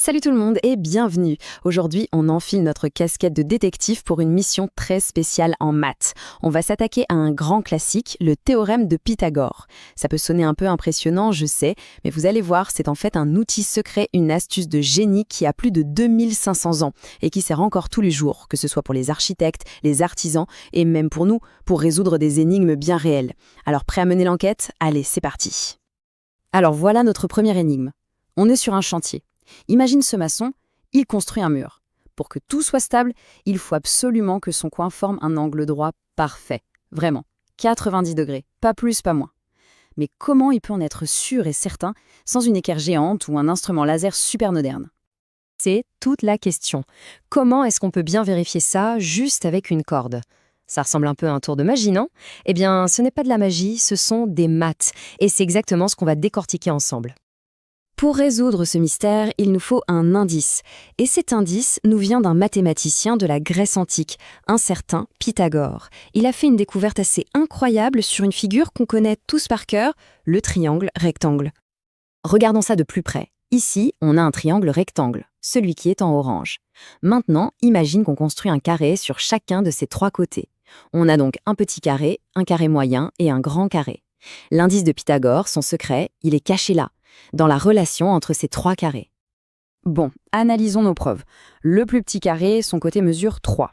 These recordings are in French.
Salut tout le monde et bienvenue. Aujourd'hui, on enfile notre casquette de détective pour une mission très spéciale en maths. On va s'attaquer à un grand classique, le théorème de Pythagore. Ça peut sonner un peu impressionnant, je sais, mais vous allez voir, c'est en fait un outil secret, une astuce de génie qui a plus de 2500 ans et qui sert encore tous les jours, que ce soit pour les architectes, les artisans et même pour nous, pour résoudre des énigmes bien réelles. Alors prêt à mener l'enquête? Allez, c'est parti. Alors voilà notre première énigme. On est sur un chantier. Imagine ce maçon, il construit un mur. Pour que tout soit stable, il faut absolument que son coin forme un angle droit parfait. Vraiment, 90 degrés, pas plus, pas moins. Mais comment il peut en être sûr et certain sans une équerre géante ou un instrument laser super moderne? C'est toute la question. Comment est-ce qu'on peut bien vérifier ça juste avec une corde? Ça ressemble un peu à un tour de magie, non? Eh bien, ce n'est pas de la magie, ce sont des maths. Et c'est exactement ce qu'on va décortiquer ensemble. Pour résoudre ce mystère, il nous faut un indice. Et cet indice nous vient d'un mathématicien de la Grèce antique, un certain Pythagore. Il a fait une découverte assez incroyable sur une figure qu'on connaît tous par cœur, le triangle rectangle. Regardons ça de plus près. Ici, on a un triangle rectangle, celui qui est en orange. Maintenant, imagine qu'on construit un carré sur chacun de ces trois côtés. On a donc un petit carré, un carré moyen et un grand carré. L'indice de Pythagore, son secret, il est caché là, dans la relation entre ces trois carrés. Bon, analysons nos preuves. Le plus petit carré, son côté mesure 3.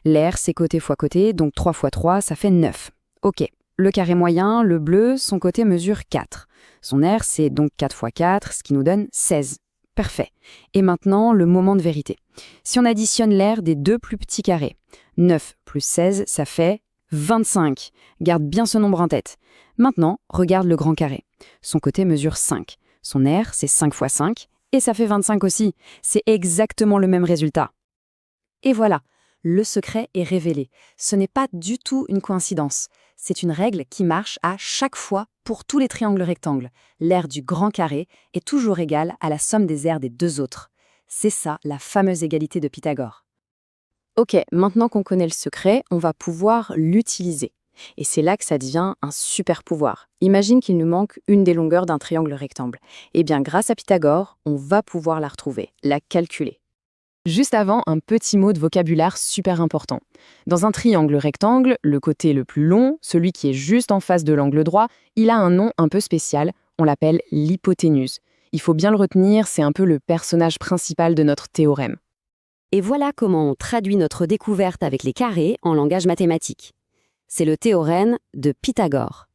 L'air, c'est côté fois côté, donc 3 fois 3, ça fait 9. Ok, le carré moyen, le bleu, son côté mesure 4. Son aire, c'est donc 4 fois 4, ce qui nous donne 16. Parfait. Et maintenant, le moment de vérité. Si on additionne l'aire des deux plus petits carrés, 9 plus 16, ça fait 25. Garde bien ce nombre en tête. Maintenant, regarde le grand carré. Son côté mesure 5. Son aire, c'est 5 fois 5, et ça fait 25 aussi. C'est exactement le même résultat. Et voilà, le secret est révélé. Ce n'est pas du tout une coïncidence. C'est une règle qui marche à chaque fois pour tous les triangles rectangles. L'aire du grand carré est toujours égale à la somme des aires des deux autres. C'est ça, la fameuse égalité de Pythagore. Ok, maintenant qu'on connaît le secret, on va pouvoir l'utiliser. Et c'est là que ça devient un super pouvoir. Imagine qu'il nous manque une des longueurs d'un triangle rectangle. Eh bien, grâce à Pythagore, on va pouvoir la retrouver, la calculer. Juste avant, un petit mot de vocabulaire super important. Dans un triangle rectangle, le côté le plus long, celui qui est juste en face de l'angle droit, il a un nom un peu spécial, on l'appelle l'hypoténuse. Il faut bien le retenir, c'est un peu le personnage principal de notre théorème. Et voilà comment on traduit notre découverte avec les carrés en langage mathématique. C'est le théorème de Pythagore.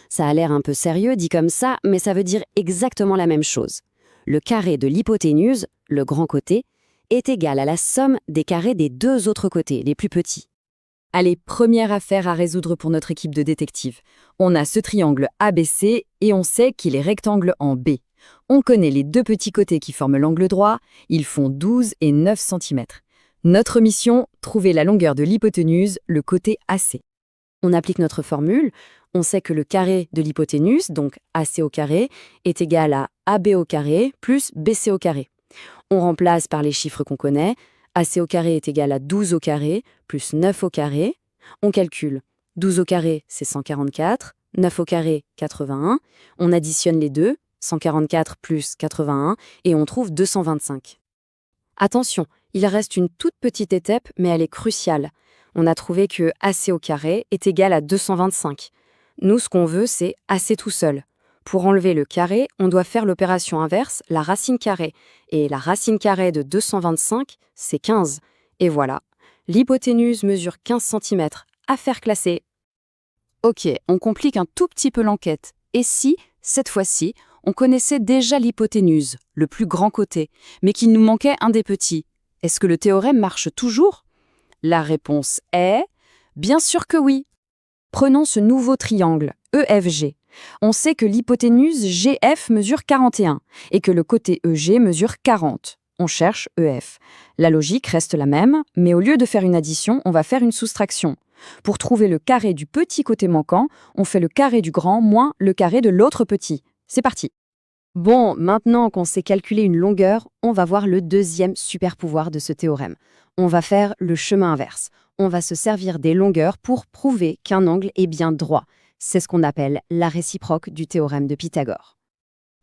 Ça a l'air un peu sérieux dit comme ça, mais ça veut dire exactement la même chose. Le carré de l'hypoténuse, le grand côté, est égal à la somme des carrés des deux autres côtés, les plus petits. Allez, première affaire à résoudre pour notre équipe de détectives. On a ce triangle ABC et on sait qu'il est rectangle en B. On connaît les deux petits côtés qui forment l'angle droit, ils font 12 et 9 cm. Notre mission, trouver la longueur de l'hypoténuse, le côté AC. On applique notre formule, on sait que le carré de l'hypoténuse, donc AC au carré, est égal à AB au carré plus BC au carré. On remplace par les chiffres qu'on connaît, AC au carré est égal à 12 au carré plus 9 au carré. On calcule, 12 au carré c'est 144, 9 au carré 81, on additionne les deux, 144 plus 81, et on trouve 225. Attention, il reste une toute petite étape, mais elle est cruciale. On a trouvé que AC au carré est égal à 225. Nous, ce qu'on veut, c'est AC tout seul. Pour enlever le carré, on doit faire l'opération inverse, la racine carrée. Et la racine carrée de 225, c'est 15. Et voilà, l'hypoténuse mesure 15 cm. Affaire classée. Ok, on complique un tout petit peu l'enquête. Et si, cette fois-ci, on connaissait déjà l'hypoténuse, le plus grand côté, mais qu'il nous manquait un des petits? Est-ce que le théorème marche toujours? La réponse est bien sûr que oui. Prenons ce nouveau triangle, EFG. On sait que l'hypoténuse GF mesure 41 et que le côté EG mesure 40. On cherche EF. La logique reste la même, mais au lieu de faire une addition, on va faire une soustraction. Pour trouver le carré du petit côté manquant, on fait le carré du grand moins le carré de l'autre petit. C'est parti. Bon, maintenant qu'on sait calculer une longueur, on va voir le deuxième super pouvoir de ce théorème. On va faire le chemin inverse. On va se servir des longueurs pour prouver qu'un angle est bien droit. C'est ce qu'on appelle la réciproque du théorème de Pythagore.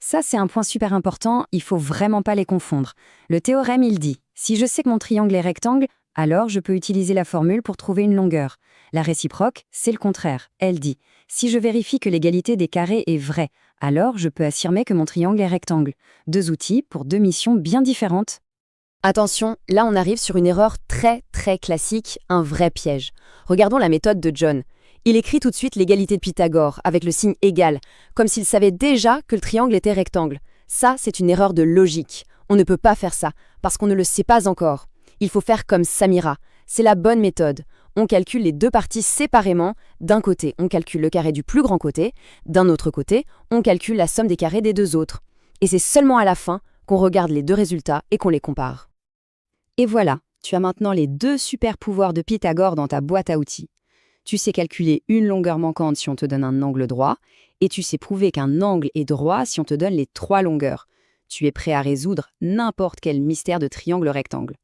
Ça, c'est un point super important, il faut vraiment pas les confondre. Le théorème, il dit, si je sais que mon triangle est rectangle, alors je peux utiliser la formule pour trouver une longueur. La réciproque, c'est le contraire. Elle dit, si je vérifie que l'égalité des carrés est vraie, alors je peux affirmer que mon triangle est rectangle. Deux outils pour deux missions bien différentes. Attention, là on arrive sur une erreur très classique, un vrai piège. Regardons la méthode de John. Il écrit tout de suite l'égalité de Pythagore, avec le signe égal, comme s'il savait déjà que le triangle était rectangle. Ça, c'est une erreur de logique. On ne peut pas faire ça, parce qu'on ne le sait pas encore. Il faut faire comme Samira. C'est la bonne méthode. On calcule les deux parties séparément. D'un côté, on calcule le carré du plus grand côté. D'un autre côté, on calcule la somme des carrés des deux autres. Et c'est seulement à la fin qu'on regarde les deux résultats et qu'on les compare. Et voilà, tu as maintenant les deux super pouvoirs de Pythagore dans ta boîte à outils. Tu sais calculer une longueur manquante si on te donne un angle droit, et tu sais prouver qu'un angle est droit si on te donne les trois longueurs. Tu es prêt à résoudre n'importe quel mystère de triangle rectangle.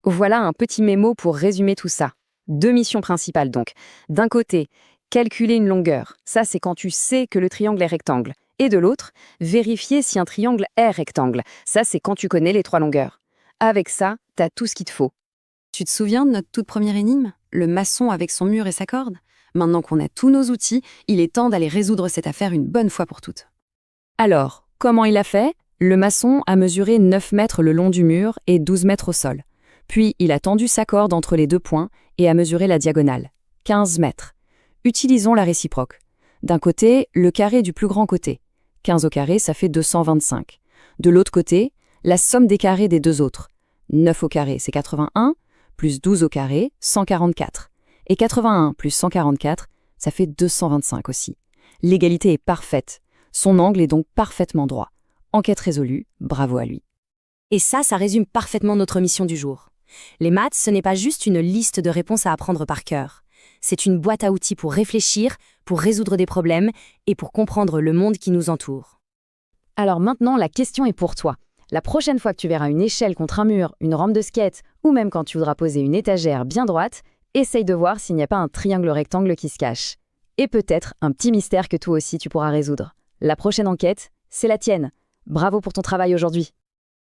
Voilà un petit mémo pour résumer tout ça. Deux missions principales donc. D'un côté, calculer une longueur. Ça, c'est quand tu sais que le triangle est rectangle. Et de l'autre, vérifier si un triangle est rectangle. Ça, c'est quand tu connais les trois longueurs. Avec ça, t'as tout ce qu'il te faut. Tu te souviens de notre toute première énigme? Le maçon avec son mur et sa corde? Maintenant qu'on a tous nos outils, il est temps d'aller résoudre cette affaire une bonne fois pour toutes. Alors, comment il a fait? Le maçon a mesuré 9 mètres le long du mur et 12 mètres au sol. Puis, il a tendu sa corde entre les deux points et a mesuré la diagonale, 15 mètres. Utilisons la réciproque. D'un côté, le carré du plus grand côté. 15 au carré, ça fait 225. De l'autre côté, la somme des carrés des deux autres. 9 au carré, c'est 81, plus 12 au carré, 144. Et 81 plus 144, ça fait 225 aussi. L'égalité est parfaite. Son angle est donc parfaitement droit. Enquête résolue, bravo à lui. Et ça résume parfaitement notre mission du jour. Les maths, ce n'est pas juste une liste de réponses à apprendre par cœur. C'est une boîte à outils pour réfléchir, pour résoudre des problèmes et pour comprendre le monde qui nous entoure. Alors maintenant, la question est pour toi. La prochaine fois que tu verras une échelle contre un mur, une rampe de skate, ou même quand tu voudras poser une étagère bien droite, essaye de voir s'il n'y a pas un triangle rectangle qui se cache. Et peut-être un petit mystère que toi aussi tu pourras résoudre. La prochaine enquête, c'est la tienne. Bravo pour ton travail aujourd'hui.